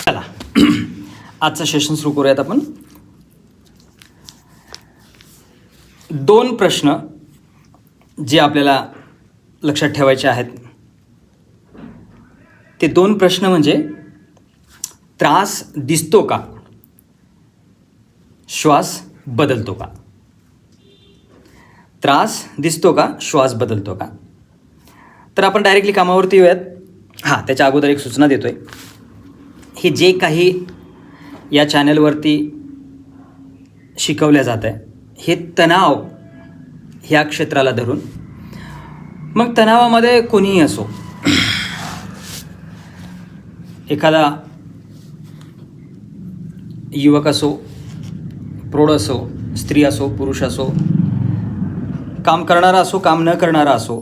चला आजचं सेशन सुरू करूयात आपण. 2 प्रश्न जे आपल्याला लक्षात ठेवायचे आहेत. ते 2 प्रश्न म्हणजे त्रास दिसतो का, श्वास बदलतो का. त्रास दिसतो का, श्वास बदलतो का. तर आपण डायरेक्टली कामावरती येऊयात. त्याच्या अगोदर एक सूचना देतोय. हे जे काही या चॅनलवरती शिकवल्या जात आहे हे तणाव ह्या क्षेत्राला धरून, मग तणावामध्ये कोणीही असो, एखादा युवक असो, प्रौढ असो, स्त्री असो, पुरुष असो, काम करणारा असो, काम न करणारा असो,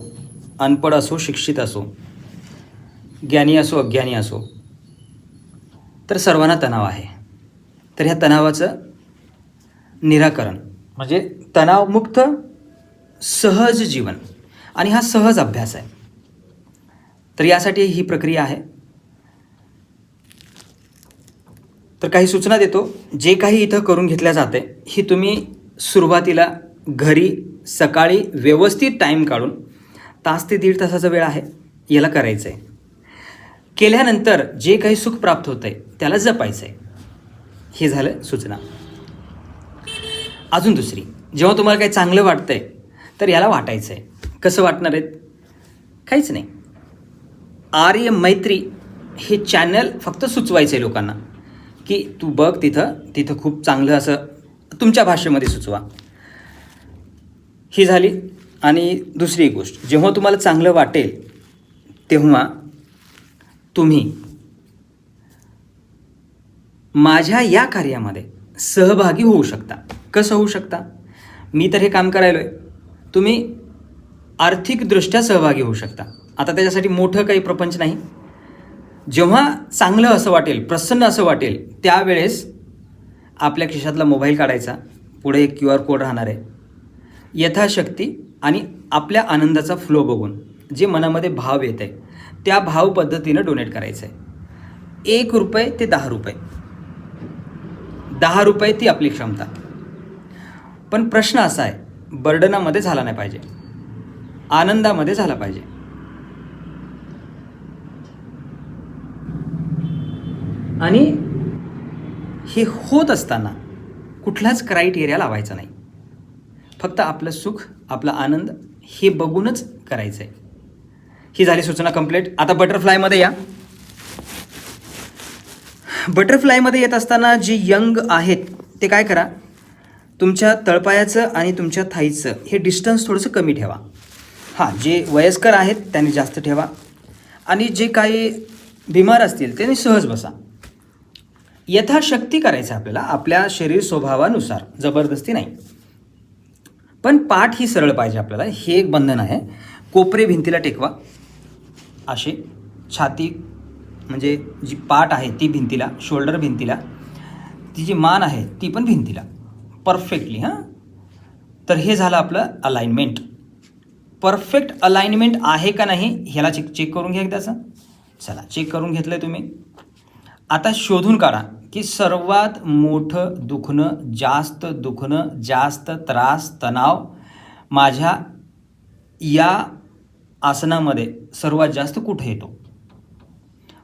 अनपढ असो, शिक्षित असो, ज्ञानी असो, अज्ञानी असो, तर सर्वांना तणाव आहे. तर ह्या तणावाचं निराकरण म्हणजे तणावमुक्त सहज जीवन, आणि हा सहज अभ्यास आहे. तर यासाठी ही प्रक्रिया आहे. तर काही सूचना देतो. जे काही इथं करून घेतल्या जाते ही तुम्ही सुरुवातीला घरी सकाळी व्यवस्थित टाईम काढून 1 ते 1.5 तासाचा वेळ आहे याला करायचं आहे. केल्यानंतर जे काही सुख प्राप्त होतं आहे त्याला जपायचं आहे. हे झालं सूचना. अजून दुसरी, जेव्हा तुम्हाला काही चांगलं वाटतं आहे तर याला वाटायचं आहे. कसं वाटणार आहेत? काहीच नाही. आर्य मैत्री हे चॅनल फक्त सुचवायचं आहे लोकांना की तू बघ तिथं खूप चांगलं असं तुमच्या भाषेमध्ये सुचवा. ही झाली. आणि दुसरी गोष्ट, जेव्हा तुम्हाला चांगलं वाटेल तेव्हा तुम्ही माझ्या या कार्यामध्ये सहभागी होऊ शकता. कसं होऊ शकता? मी तर हे काम करायलो आहे, तुम्ही आर्थिकदृष्ट्या सहभागी होऊ शकता. आता त्याच्यासाठी मोठं काही प्रपंच नाही. जेव्हा चांगलं असं वाटेल, प्रसन्न असं वाटेल, त्यावेळेस आपल्या खिशातला मोबाईल काढायचा, पुढे एक QR कोड राहणार आहे, यथाशक्ती आणि आपल्या आनंदाचा फ्लो बघून जे मनामध्ये भाव येत आहे त्या भाव पद्धतीनं डोनेट करायचं आहे. 1 रुपये ते 10 रुपये, 10 रुपये ती आपली क्षमता. पण प्रश्न असा आहे, बर्डनामध्ये झाला नाही पाहिजे, आनंदामध्ये झाला पाहिजे. आणि हे होत असताना कुठलाच क्रायटेरिया लावायचा नाही. फक्त आपलं सुख, आपला आनंद हे बघूनच करायचं आहे. ही झाली सूचना कंप्लीट. आता बटरफ्लायमध्ये या. बटरफ्लायमध्ये येत असताना जे यंग आहेत ते काय करा, तुमच्या तळपायाचं आणि तुमच्या थाईचं हे डिस्टन्स थोडंसं कमी ठेवा. जे वयस्कर आहेत त्यांनी जास्त ठेवा, आणि जे काही बिमार असतील त्यांनी सहज बसा. यथाशक्ती करायचं आपल्याला, आपल्या शरीर स्वभावानुसार, जबरदस्ती नाही. पण पाठ ही सरळ पाहिजे आपल्याला, हे एक बंधन आहे. कोपरे भिंतीला टेकवा असे, छाती म्हणजे जी पाठ आहे ती भिंतीला, शोल्डर भिंतीला, ती जी मान आहे ती पण भिंतीला परफेक्टली. तर हे झालं आपलं अलाइनमेंट. परफेक्ट अलाइनमेंट आहे का नाही ह्याला चेक करून घ्या एकदाचं. चला, चेक करून घेतलं तुम्ही. आता शोधून काढा की सर्वात मोठं दुखणं, जास्त त्रास, तणाव माझ्या या आसनामध्ये सर्वात जास्त कुठे येतो.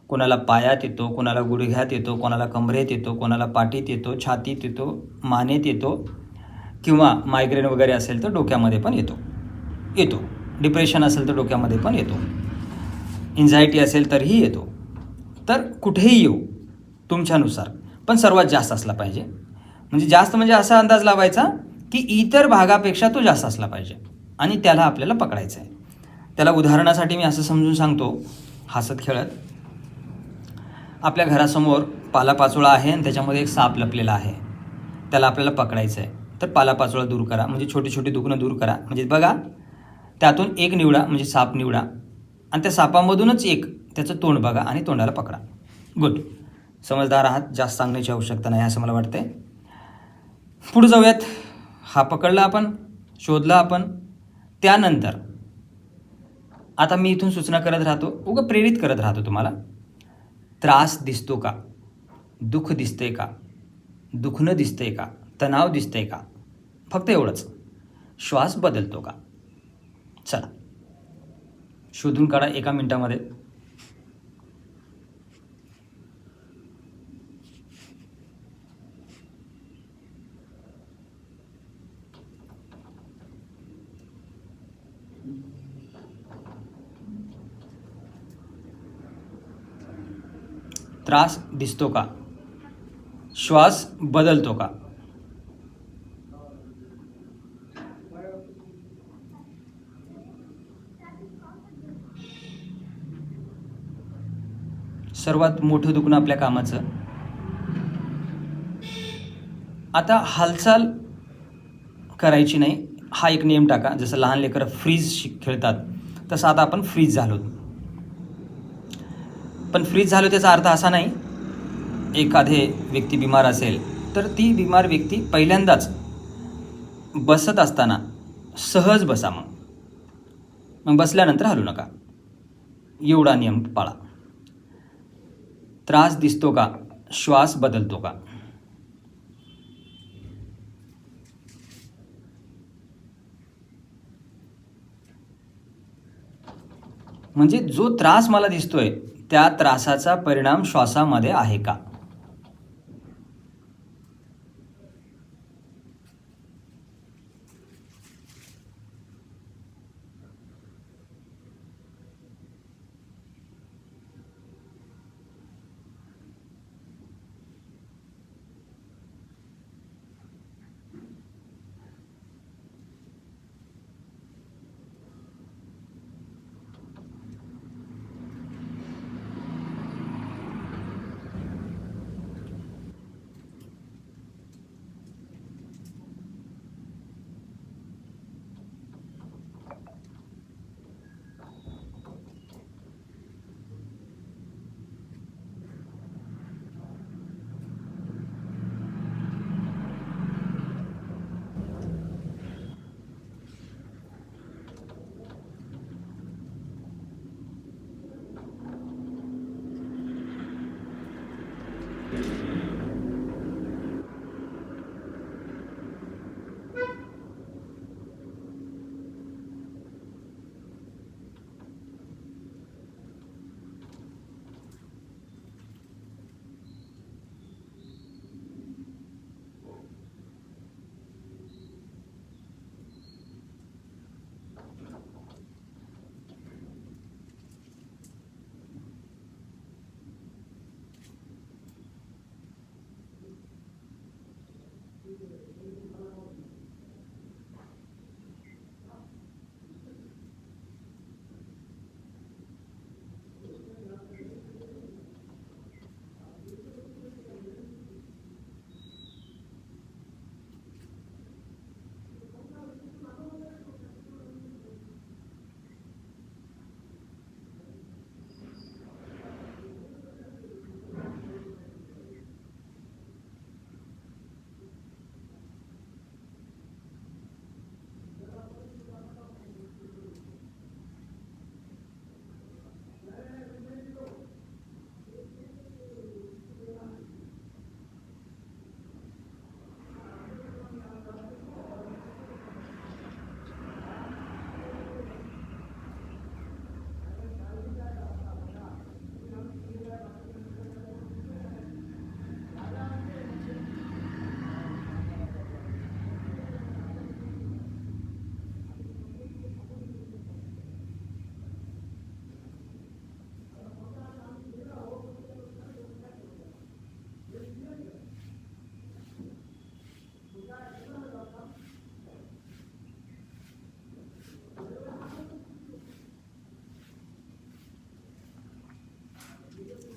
कोणाला पायात येतो, कोणाला गुडघ्यात येतो, कोणाला कमरेत येतो, कोणाला पाठीत येतो, छातीत येतो, मानेत येतो, किंवा मायग्रेन वगैरे असेल तर डोक्यामध्ये पण येतो. डिप्रेशन असेल तर डोक्यामध्ये पण येतो. एन्झायटी असेल तरीही येतो. तर कुठेही येऊ तुमच्यानुसार, पण सर्वात जास्त असला पाहिजे. म्हणजे जास्त म्हणजे असा अंदाज लावायचा की इतर भागापेक्षा तो जास्त असला पाहिजे, आणि त्याला आपल्याला पकडायचं आहे. त्याला उदाहरणासाठी मी असं समजून सांगतो हसत खेळत. आपल्या घरासमोर पालापाचोळा आहे आणि त्याच्यामध्ये एक साप लपलेला आहे, त्याला आपल्याला पकडायचं आहे. तर पालापाचोळा दूर करा, म्हणजे छोटी छोटी दुखणं दूर करा. म्हणजे बघा, त्यातून एक निवडा, म्हणजे साप निवडा, आणि त्या सापामधूनच एक त्याचं तोंड बघा आणि तोंडाला पकडा. गुड, समजदार आहात. जास्त सांगण्याची आवश्यकता नाही असं मला वाटतंय. पुढे जाऊयात. पकडला आपण, शोधला आपण. त्यानंतर आता मी इथून सूचना करत राहतो, प्रेरित करत राहतो तुम्हाला. त्रास दिसतो का, दुःख दिसतंय का, दुखणं दिसतंय का, तणाव दिसतंय का, फक्त एवढंच. श्वास बदलतो का. चला शोधून काढा 1 मिनिटामध्ये. त्रास दिसतो का, श्वास बदलतो का. सर्वात मोठं दुखणं आपल्या कामाचं. आता हालचाल करायची नाही, हा एक नियम टाका. जसं लहान लेकरं फ्रीज खेळतात तसं आता आपण फ्रीज झालो. पण फ्रीज झालो त्याचा अर्थ असा नाही, एखादे व्यक्ती बिमार असेल तर ती बिमार व्यक्ती पहिल्यांदाच बसत असताना सहज बसा, मग बसल्यानंतर हलू नका. एवढा नियम पाळा. त्रास दिसतो का, श्वास बदलतो का. म्हणजे जो त्रास मला दिसतोय त्या त्रासाचा परिणाम श्वासामध्ये आहे का.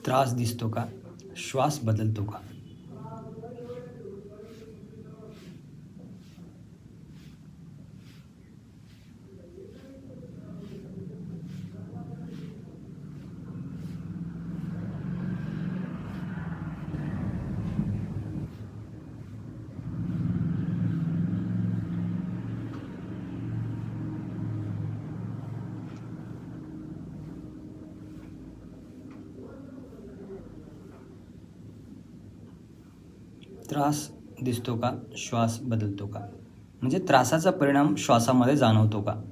त्रास दिसतो का, श्वास बदलतो का. त्रास दिसतो का? श्वास बदलतो का? म्हणजे त्रासाचा परिणाम श्वासामध्ये जाणवतो का?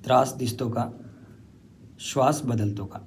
त्रास दिसतो का? श्वास बदलतो का?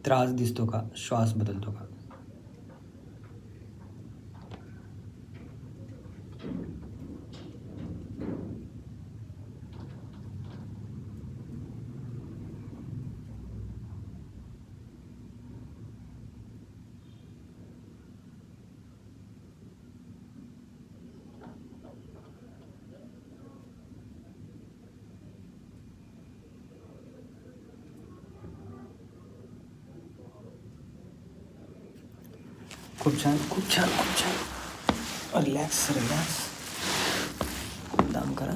त्रास दिसतो का? श्वास बदलतो का? खूप छान, खूप छान, खूप छान. Relax relax. दाम करा.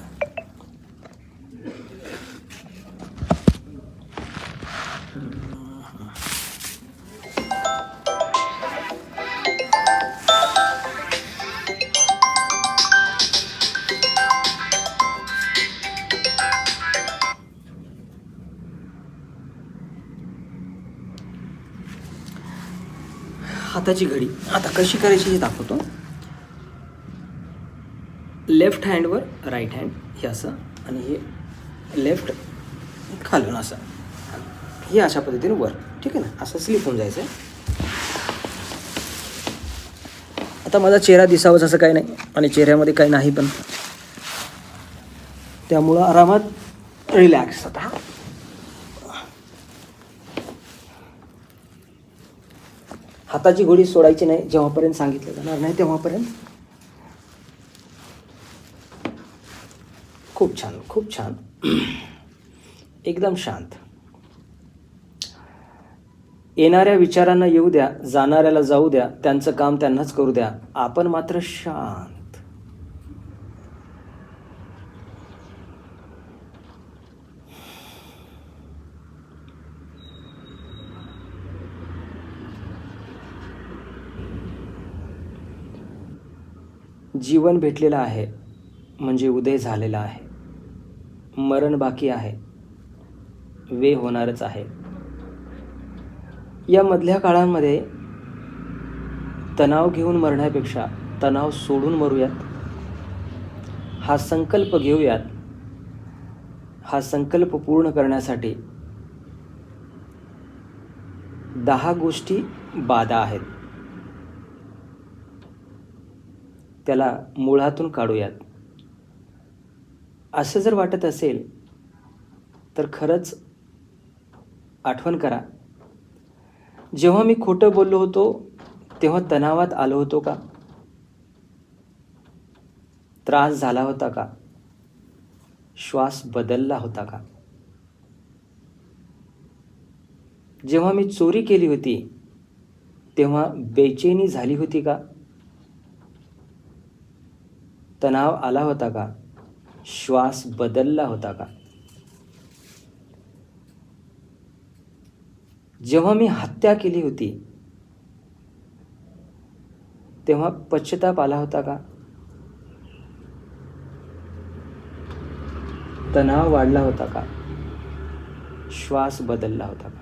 हाताची घडी आता कशी करायची हे दाखवतो. लेफ्ट हँडवर राईट हँड हे असं आणि हे लेफ्ट खालून असं, हे अशा पद्धतीने वर. ठीक आहे ना, असं स्लिप होऊन जायचं. आता माझा चेहरा दिसावाच असं काही नाही आणि चेहऱ्यामध्ये काही नाही पण, त्यामुळं आरामात रिलॅक्स. आता हाताची घडी सोडायची नाही जेव्हापर्यंत सांगितलं जाणार नाही तेव्हापर्यंत. खूप छान, खूप छान. एकदम शांत. येणाऱ्या विचारांना येऊ द्या, जाणाऱ्याला जाऊ द्या, त्यांचं काम त्यांनाच करू द्या, आपण मात्र शांत. जीवन भेटलेलं आहे म्हणजे उदय झालेला आहे. मरण बाकी आहे, वे होणारच आहे. या मधल्या काळांमध्ये तणाव घेऊन मरण्यापेक्षा तणाव सोडून मरूयात, हा संकल्प घेऊयात. हा संकल्प पूर्ण करण्यासाठी 10 गोष्टी बाधा आहेत, त्याला मुळातून काढूयात. असं जर वाटत असेल तर खरंच आठवण करा, जेव्हा मी खोटं बोललो होतो तेव्हा तणावात आलो होतो का? त्रास झाला होता का? श्वास बदलला होता का? जेव्हा मी चोरी केली होती तेव्हा बेचैनी झाली होती का? तणाव आला होता का? श्वास बदलला होता का? जेव्हा मी हत्या केली होती तेव्हा पश्चाताप आला होता का? तणाव वाढला होता का? श्वास बदलला होता का?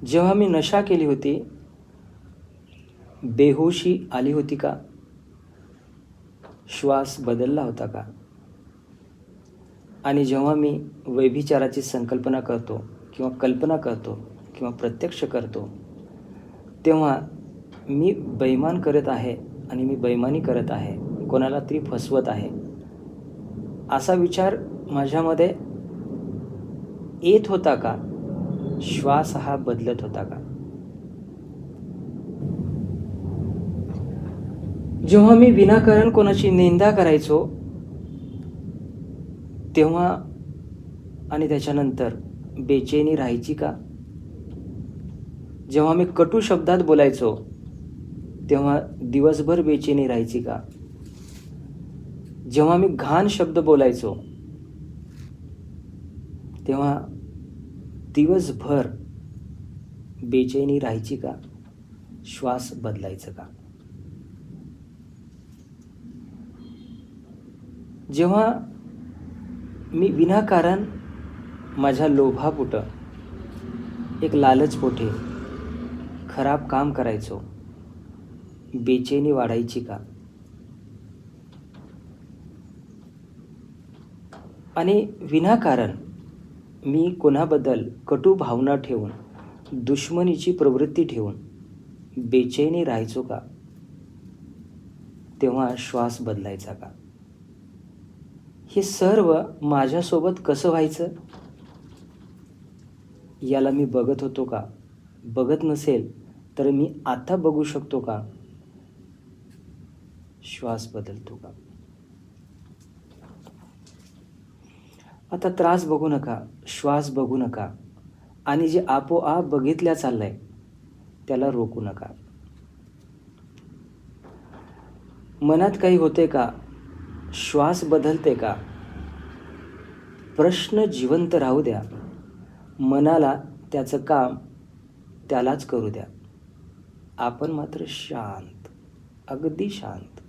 जेव्हा मी नशा केली होती बेहोशी आली होती का? श्वास बदलला होता का? आणि जेव्हा मी व्यभिचाराची संकल्पना करतो किंवा कल्पना करतो किंवा प्रत्यक्ष करतो तेव्हा मी बेईमान करत आहे आणि मी बेईमानी करत आहे, कोणाला तरी फसवत आहे, असा विचार माझ्यामध्ये येत होता का? श्वास हा बदलत होता का? जेव्हा मी विनाकारण कोणाची निंदा करायचो तेव्हा आणि त्याच्यानंतर बेचैनी राहायची का? जेव्हा मी कटू शब्दात बोलायचो तेव्हा दिवसभर बेचैनी राहायची का? जेव्हा मी घाण शब्द बोलायचो तेव्हा दिवसभर बेचैनी राहायची का? श्वास बदलायचं का? जेव्हा मी विनाकारण माझ्या लोभापोटी, एक लालचपोटी खराब काम करायचो, बेचैनी वाढायची का? आणि विनाकारण मी कोणाबद्दल कटू भावना ठेवून, दुश्मनीची प्रवृत्ती ठेवून बेचैनी राहायचो का, तेव्हा श्वास बदलायचा का? हे सर्व माझ्यासोबत कसं व्हायचं, याला मी बघत होतो का? बघत नसेल तर मी आता बघू शकतो का? श्वास बदलतो का? आता त्रास बघू नका, श्वास बघू नका, आणि जे आपोआप बघितल्या चाललंय त्याला रोखू नका. मनात काही होते का? श्वास बदलते का? प्रश्न जिवंत राहू द्या. मनाला त्याचं काम त्यालाच करू द्या. आपण मात्र शांत, अगदी शांत.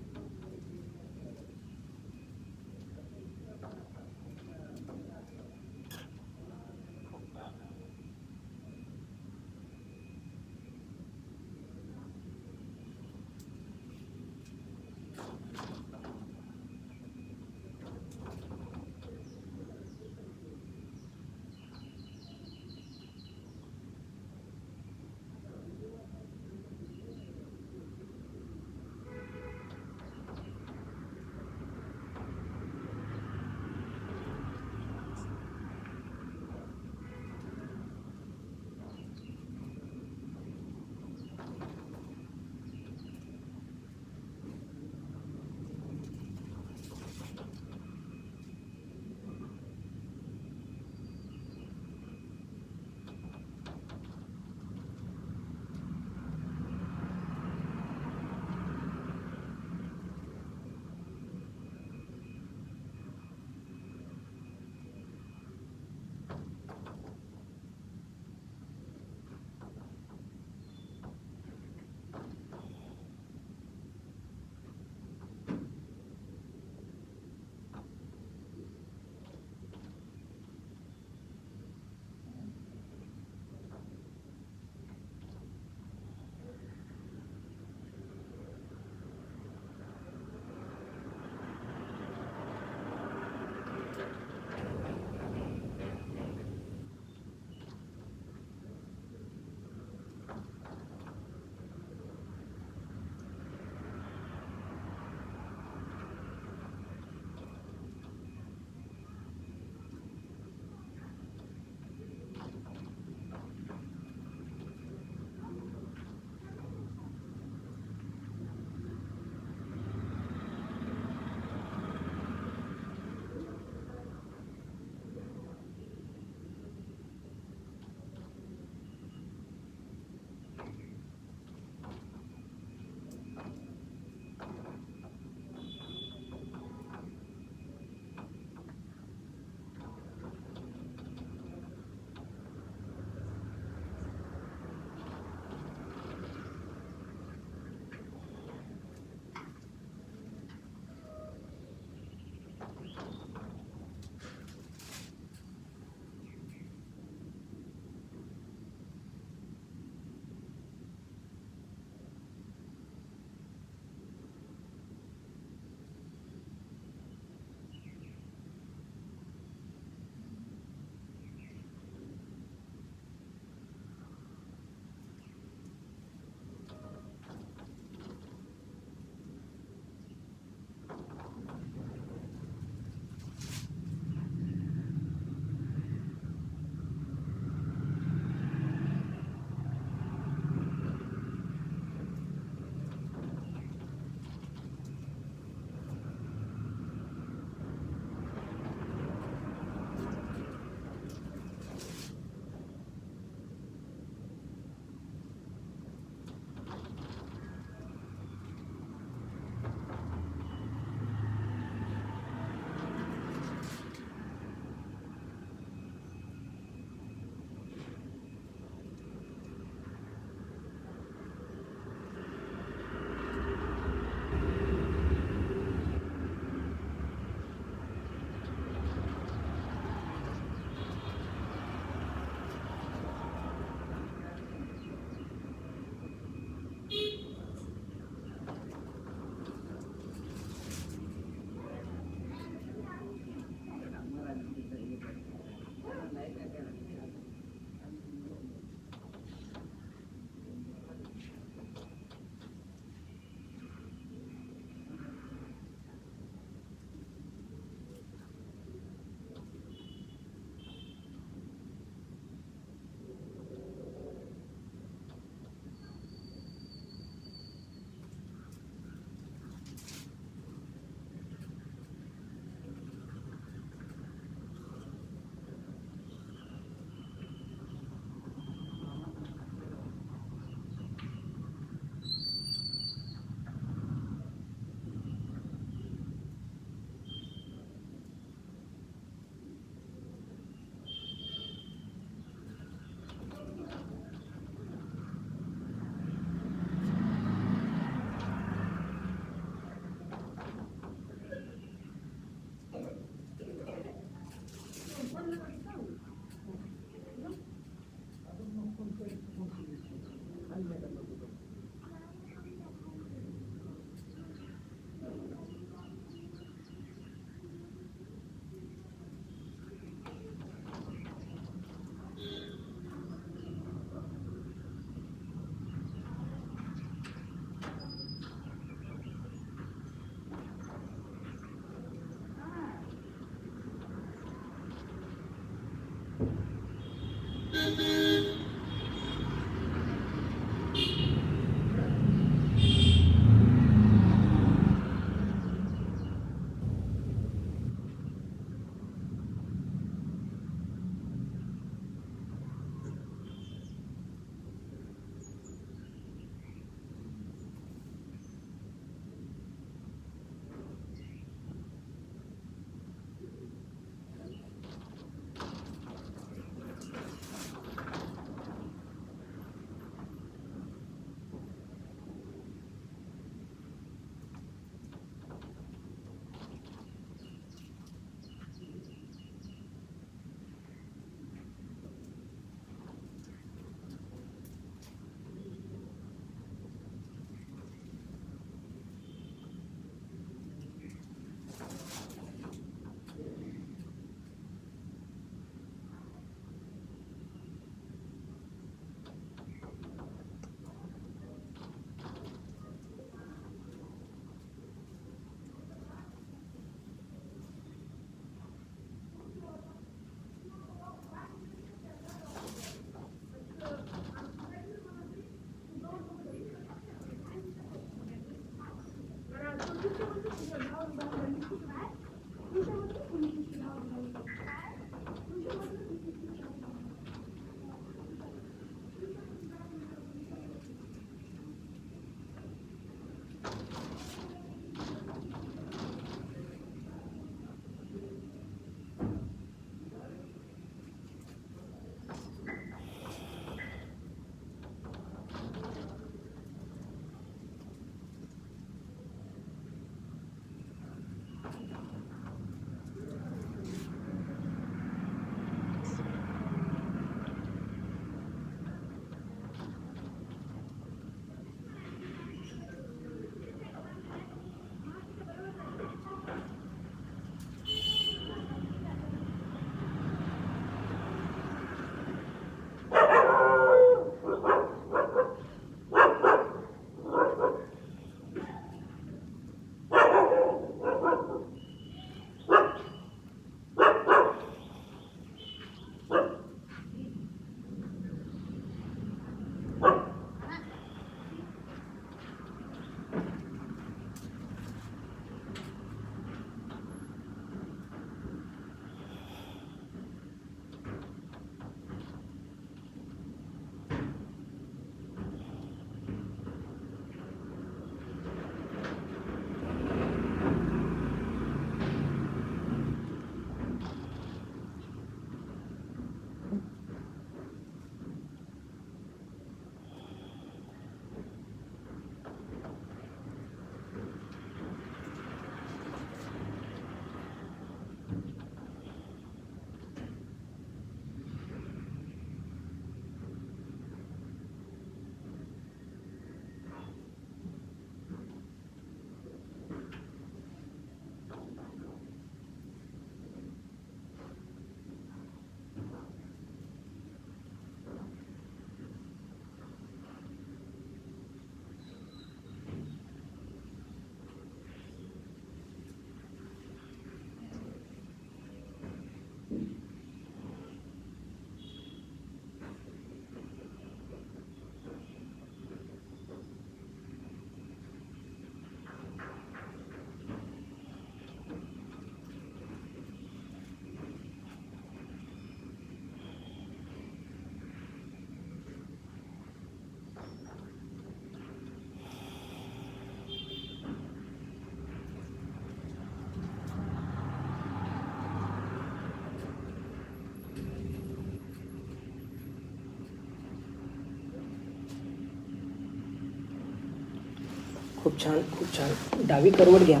खूप छान, खूप छान. डावी करवट घ्या,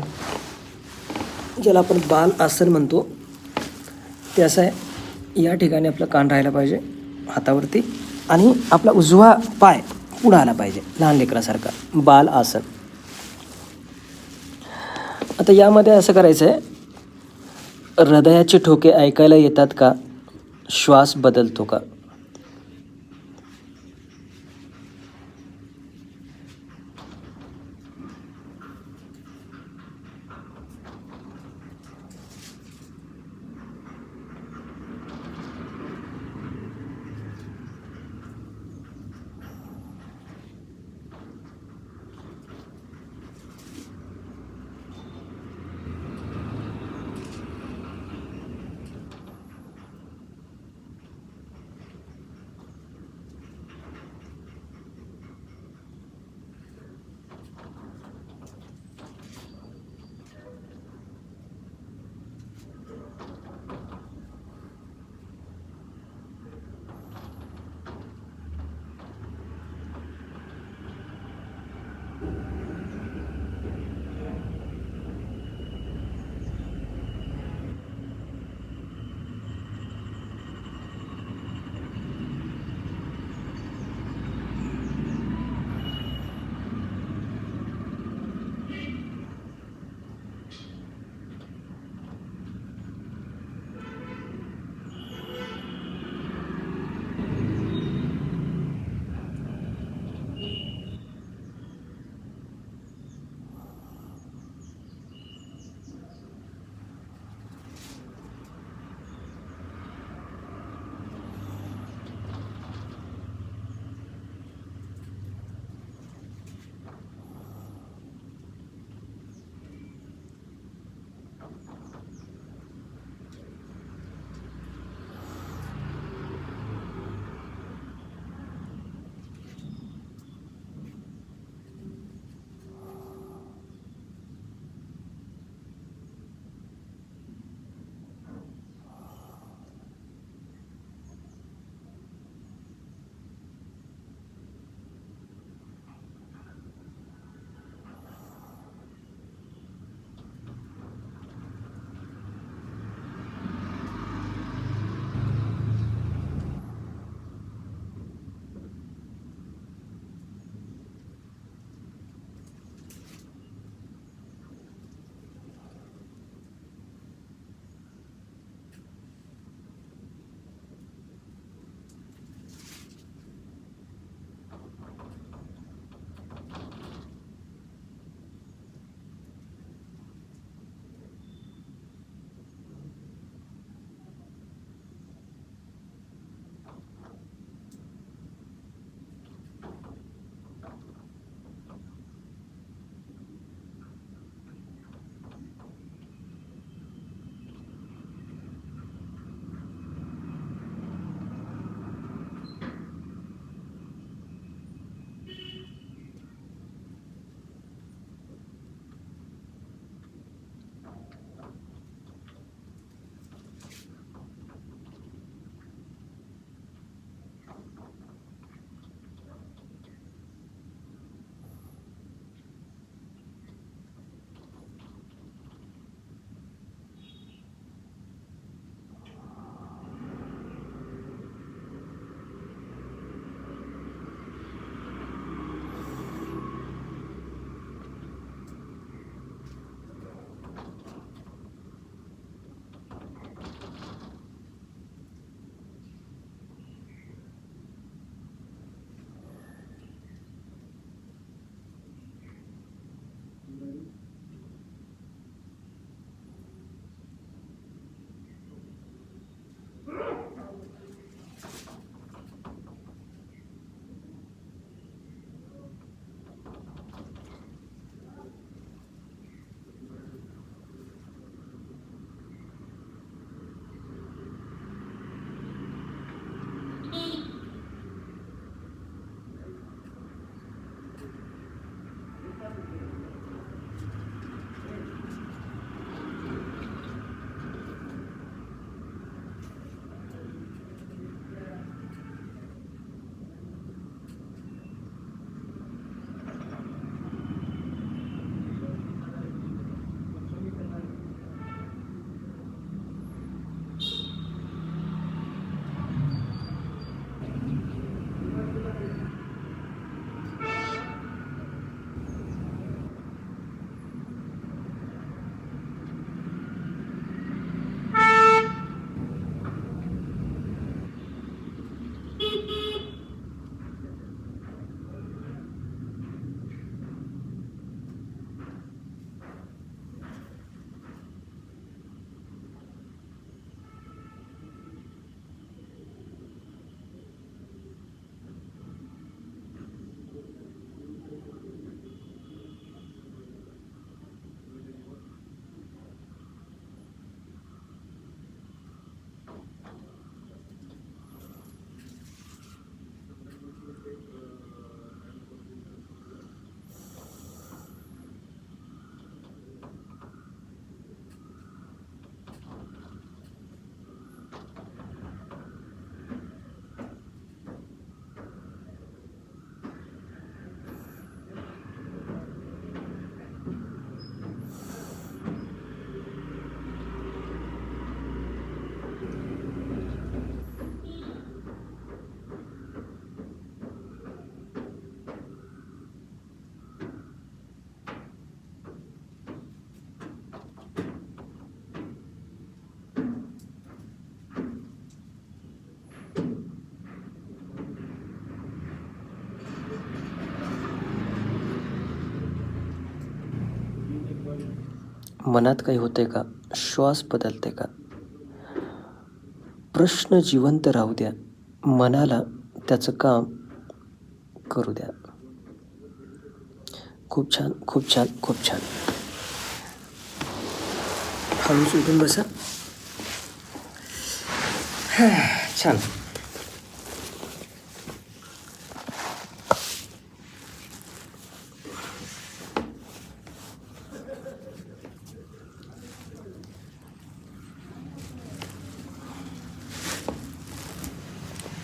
ज्याला आपण बाल आसन म्हणतो. ते असं आहे, या ठिकाणी आपलं कान राहायला पाहिजे हातावरती, आणि आपला उजवा पाय पुढं आला पाहिजे लहान लेकरासारखा. बाल आसन. आता यामध्ये असं करायचं आहे, हृदयाचे ठोके ऐकायला येतात का? श्वास बदलतो का? मनात काही होते का? श्वास बदलते का? प्रश्न जिवंत राहू द्या. मनाला त्याचं काम करू द्या. खूप छान, खूप छान, खूप छान. हळूच उठून बसा. छान.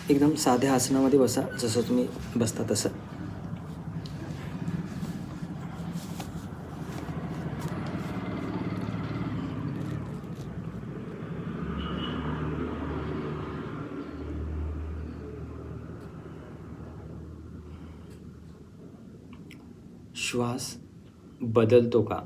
एकदम साध्या आसनामध्ये बसा, जसं तुम्ही बसता तसं. श्वास बदलतो का?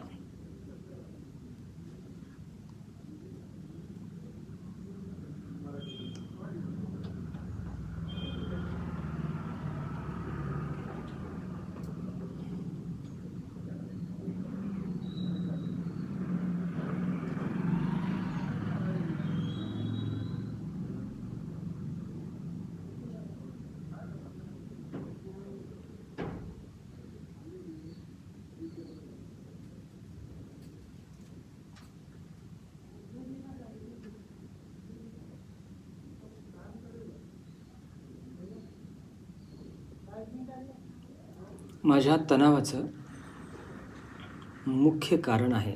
माझ्या तणावाचं मुख्य कारण आहे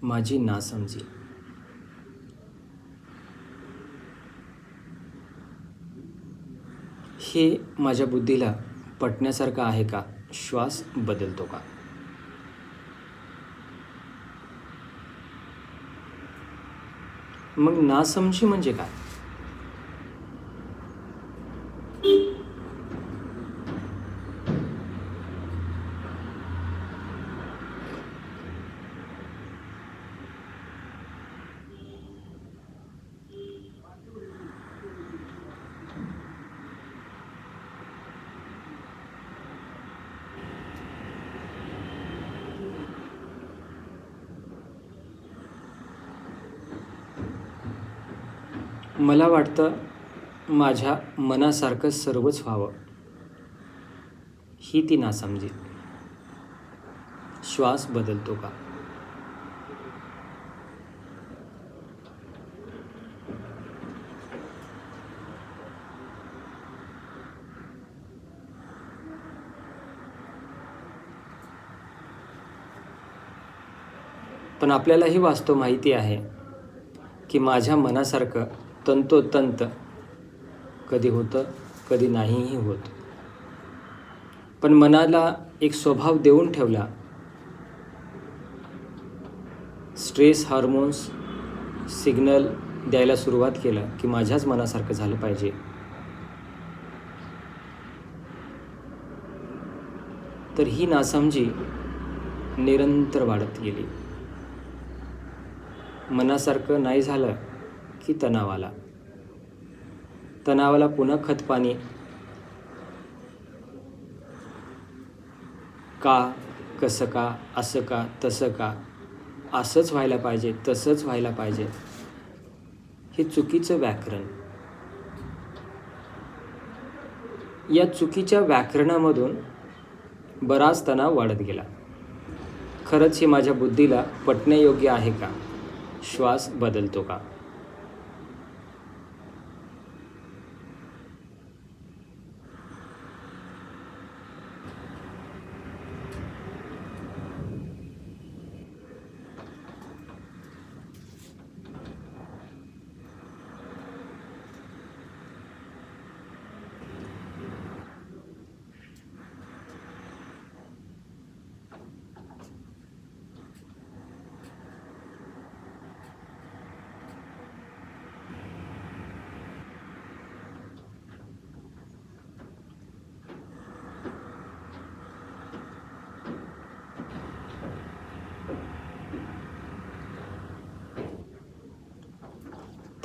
माझी नासमजी. हे माझ्या बुद्धीला पटण्यासारखं आहे का? श्वास बदलतो का? मग नासमजी म्हणजे काय? मला वाटतं माझ्या मनासारखं सर्वच व्हावं, ही ती नासमजी. श्वास बदलतो का? पण आपल्यालाही वास्तव माहिती आहे की माझ्या मनासारखं तंतोतंत कधी होतं, कधी नाहीही होत. पण मनाला एक स्वभाव देऊन ठेवला. स्ट्रेस हार्मोन्स सिग्नल द्यायला सुरुवात केलं की माझ्याच मनासारखं झालं पाहिजे. तर ही नासमजी निरंतर वाढत गेली. मनासारखं नाही झालं की तणाव आला. तणावाला पुन्हा खतपाणी. का, कसं का, असं का, तसं का, असंच व्हायला पाहिजे, तसंच व्हायला पाहिजे, हे चुकीचं व्याकरण. या चुकीच्या व्याकरणामधून बराच तणाव वाढत गेला. खरंच हे माझ्या बुद्धीला पटण्यायोग्य आहे का? श्वास बदलतो का?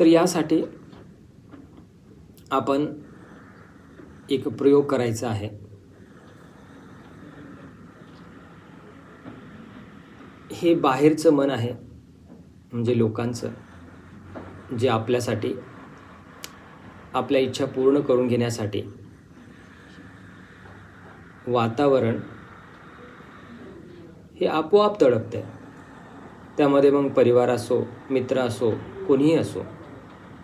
तर यासाठी आपण एक प्रयोग करायचा आहे. हे बाहेरचं मन आहे, म्हणजे लोकांचं, जे आपल्यासाठी आपल्या इच्छा पूर्ण करून घेण्यासाठी वातावरण हे आपोआप तडपतं आहे. त्यामध्ये मग परिवार असो, मित्र असो, कोणीही असो,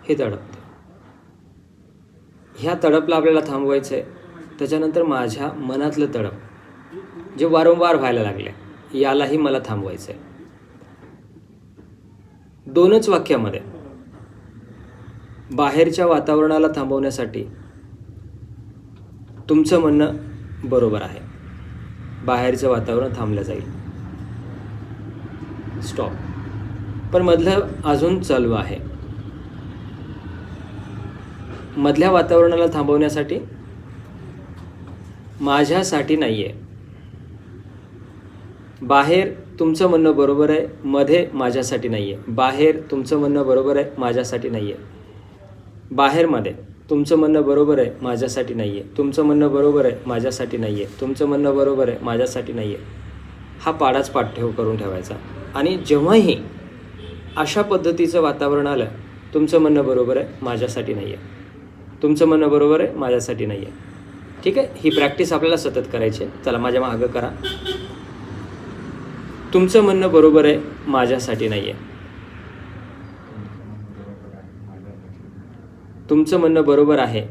हे तडपतं. ह्या तडपला आपल्याला थांबवायचं आहे. त्याच्यानंतर माझ्या मनातलं तडप जे वारंवार व्हायला लागले, यालाही मला थांबवायचं आहे. 2च वाक्यामध्ये बाहेरच्या वातावरणाला थांबवण्यासाठी तुमचं म्हणणं बरोबर आहे. बाहेरचं वातावरण थांबलं जाईल, स्टॉप. पण मधलं अजून चालू आहे. मधल्या वातावरणाला थांबवण्यासाठी माझ्यासाठी नाही आहे. बाहेर तुमचं म्हणणं बरोबर आहे, मध्ये माझ्यासाठी नाही आहे. बाहेर तुमचं म्हणणं बरोबर आहे, माझ्यासाठी नाही आहे. बाहेरमध्ये तुमचं म्हणणं बरोबर आहे, माझ्यासाठी नाही आहे. तुमचं म्हणणं बरोबर आहे, माझ्यासाठी नाही आहे. तुमचं म्हणणं बरोबर आहे, माझ्यासाठी नाही आहे. हा पाडाच पाठ्य करून ठेवायचा. आणि जेव्हाही अशा पद्धतीचं वातावरण आलं, तुमचं म्हणणं बरोबर आहे, माझ्यासाठी नाही आहे. तुमचं म्हणणं बरोबर आहे, माझ्यासाठी नाही आहे. ठीक आहे, ही प्रॅक्टिस आपल्याला सतत करायची आहे. चला माझ्या मागं करा. तुमचं म्हणणं बरोबर आहे, माझ्यासाठी नाही आहे. तुमचं म्हणणं बरोबर आहे,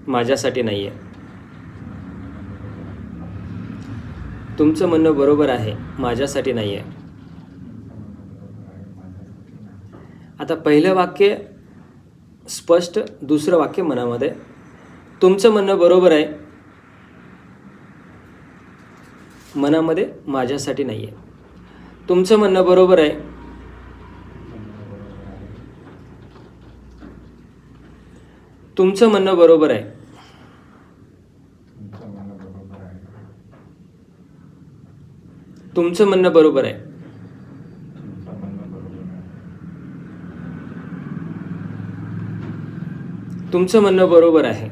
माझ्यासाठी नाही आहे. तुमचं म्हणणं बरोबर आहे, माझ्यासाठी नाही आहे. आता पहिलं वाक्य स्पष्ट, दुसरं वाक्य मनामध्ये. तुमचं म्हणणं बरोबर आहे, मनामध्ये माझ्यासाठी नाही आहे. तुमचं म्हणणं बरोबर आहे, तुमचं म्हणणं बरोबर आहे. तुमचं म्हणणं बरोबर आहे. तुमचं म्हणणं बरोबर आहे.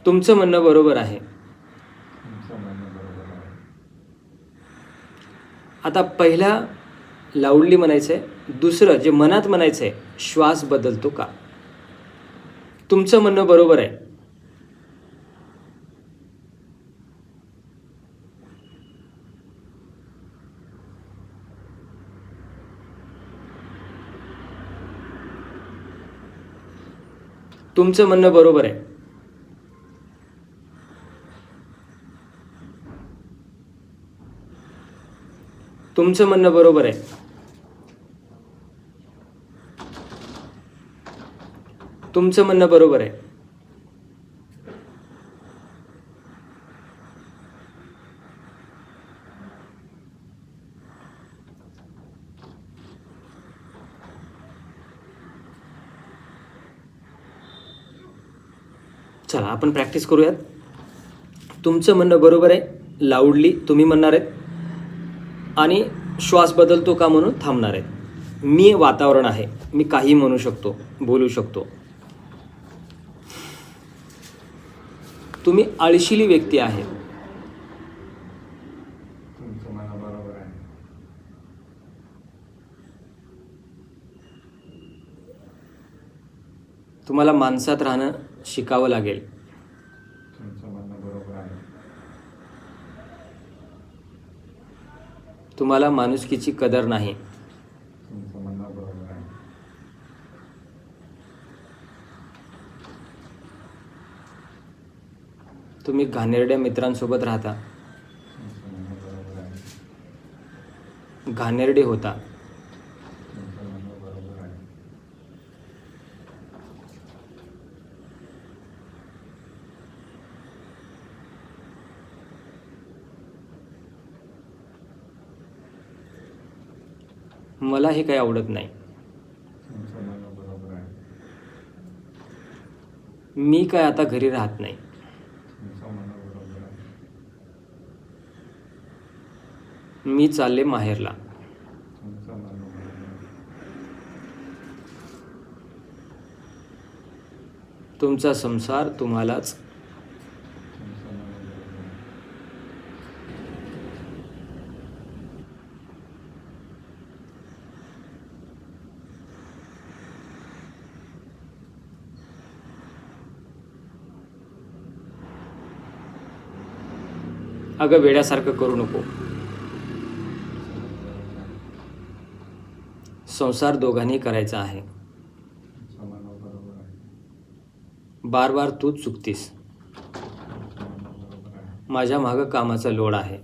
तुमचं म्हणणं बरोबर आहे. आता पहिला लाऊडली म्हणायचं आहे. दुसरं जे मनात म्हणायचं आहे, श्वास बदलतो का? तुमचं म्हणणं बरोबर आहे. तुमचं म्हणणं बरोबर आहे. तुमचं म्हणणं बरोबर आहे. तुमचं म्हणणं बरोबर आहे. चला आपण प्रॅक्टिस करूयात. तुमचं म्हणणं बरोबर आहे, लाऊडली तुम्ही म्हणणार आहेत. आणि श्वास बदलतो का म्हणून थांबणार आहेत. मी वातावरण आहे, मी काही म्हणू शकतो, बोलू शकतो. तुम्ही आळशिली व्यक्ती आहे. तुम्हाला माणसात राहणं शिकावं लागेल. तुम्हाला माणुसकीची कदर नाही. तुम्ही घाणेरड्या मित्रांसोबत राहता, घाणेरडे होता. मला हे काही आवडत नाही. मी काय आता घरी राहत नाही. मी चालले माहेरला. तुमचा संसार तुम्हालाच अगं वेड्यासारखं करू नको. संसार दोघांनी करायचा आहे. बार बार तूच चुकतीस. माझ्या मागं कामाचा लोड आहे.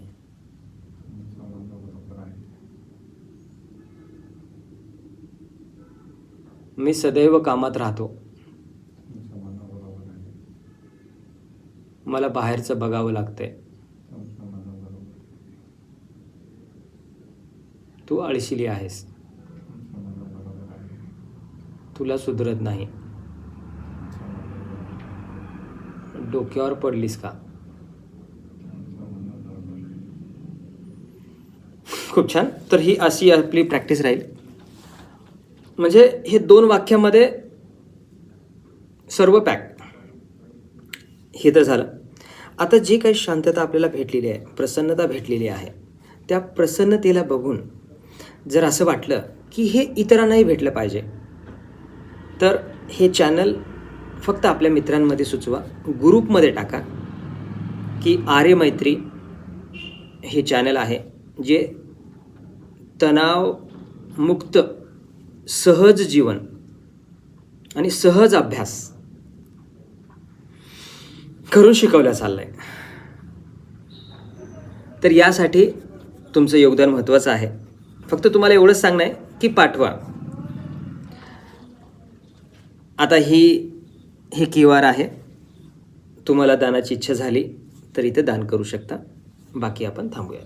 मी सदैव कामात राहतो. मला बाहेरचं बघावं लागतंय. तू आळशिली आहेस. तुला सुधरत नाही. डोक्यावर पडलीस का? खूप छान. तर ही अशी आपली प्रॅक्टिस राहील. म्हणजे हे 2 वाक्यामध्ये सर्व पॅक. हे तर झालं. आता जे काही शांतता आपल्याला भेटलेली आहे, प्रसन्नता भेटलेली आहे, त्या प्रसन्नतेला बघून जर असं वाटलं की हे इतरांनाही भेटलं पाहिजे, तर हे चॅनल फक्त आपल्या मित्रांमध्ये सुचवा, ग्रुपमध्ये टाका की आर्य मैत्री हे चॅनल आहे जे तणावमुक्त सहज जीवन आणि सहज अभ्यास करून शिकवलं चाललंय. तर यासाठी तुमचं योगदान महत्त्वाचं आहे. फक्त तुम्हाला एवढंच सांगणं आहे की पाठवा. आता हे QR आहे. तुम्हाला दानाची इच्छा झाली तर इथे दान करू शकता. बाकी आपण थांबूया.